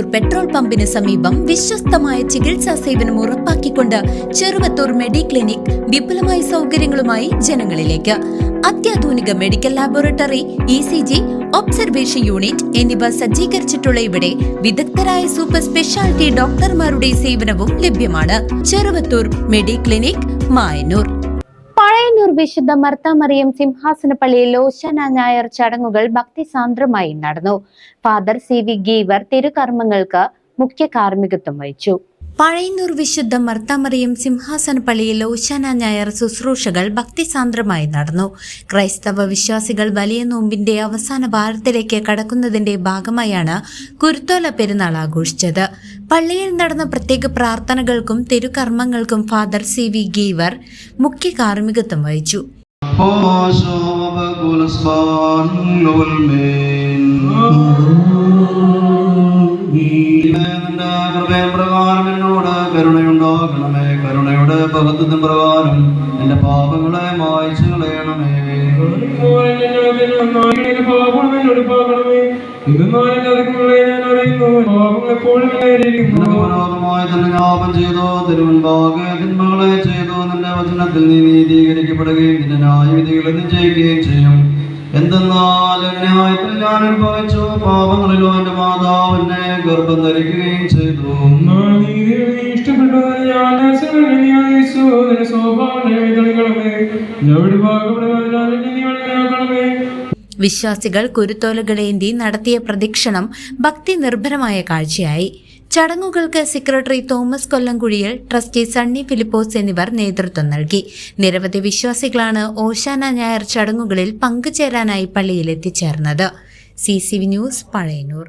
Pazhayannur petrol പമ്പിന് സമീപം വിശ്വസ്തമായ ചികിത്സാ സേവനം ഉറപ്പാക്കിക്കൊണ്ട് ചെറുവത്തൂർ മെഡിക്ലിനിക് വിപുലമായ സൗകര്യങ്ങളുമായി ജനങ്ങളിലേക്ക്. അത്യാധുനിക medical laboratory, ECG, observation unit എന്നിവ സജ്ജീകരിച്ചിട്ടുള്ള ഇവിടെ വിദഗ്ധരായ സൂപ്പർ സ്പെഷ്യാലിറ്റി ഡോക്ടർമാരുടെ സേവനവും ലഭ്യമാണ്. ചെറുവത്തൂർ മെഡിക്ലിനിക്, മായന്നൂർ. പഴയന്നൂർ വിശുദ്ധ മർത്താമറിയം സിംഹാസന പള്ളിയിൽ ഓശാന ഞായർ ചടങ്ങുകൾ ഭക്തിസാന്ദ്രമായി നടന്നു. ഫാദർ CV ഗീവർ തിരുകർമ്മങ്ങൾക്ക് മുഖ്യ കാർമ്മികത്വം വഹിച്ചു. പഴയന്നൂർ വിശുദ്ധ മർത്താമറിയം സിംഹാസന പള്ളിയിൽ ഓശാന ഞായർ ശുശ്രൂഷകൾ ഭക്തിസാന്ദ്രമായി നടന്നു. ക്രൈസ്തവ വിശ്വാസികൾ വലിയ നോമ്പിന്റെ അവസാന വാരത്തിലേക്ക് കടക്കുന്നതിന്റെ ഭാഗമായാണ് കുരുത്തോല പെരുന്നാൾ ആഘോഷിച്ചത്. പള്ളിയിൽ നടന്ന പ്രത്യേക പ്രാർത്ഥനകൾക്കും തിരുകർമ്മങ്ങൾക്കും ഫാദർ CV ഗീവർ മുഖ്യ കാർമ്മികത്വം വഹിച്ചു. കരുണയുണ്ടാകണമേ, കരുണയുടെ ബഹുത്വത്തിൻ പ്രകാരം എന്റെ പാപങ്ങളെ മായ്ച്ചു കളയണമേ. വിരോധമായി തന്നെ ജ്ഞാപം ചെയ്തോ, തിരുമുൻപാകെ തിന്മകളെ ചെയ്തോ, നിന്റെ വചനത്തിൽ നീ നീതീകരിക്കപ്പെടുകയും നിന്റെ ന്യായവിധികളെ നിശ്ചയിക്കുകയും ചെയ്യും. എന്തെന്നാൽ ന്യായത്തിൽ ഞാൻ അനുഭവിച്ചു, പാപങ്ങളിലോ എന്റെ മാതാവ് എന്നെ ഗർഭം ധരിക്കുകയും ചെയ്തു. വിശ്വാസികൾ കുരുത്തോലകളേന്തി നടത്തിയ പ്രദക്ഷിണം ഭക്തി നിർഭരമായ കാഴ്ചയായി. ചടങ്ങുകൾക്ക് സെക്രട്ടറി തോമസ് കൊല്ലംകുഴിയിൽ, ട്രസ്റ്റി സണ്ണി ഫിലിപ്പോസ് എന്നിവർ നേതൃത്വം നൽകി. നിരവധി വിശ്വാസികളാണ് ഓശാന ഞായർ ചടങ്ങുകളിൽ പങ്കുചേരാനായി പള്ളിയിൽ എത്തിച്ചേർന്നത്. CCV news, Pazhayannur.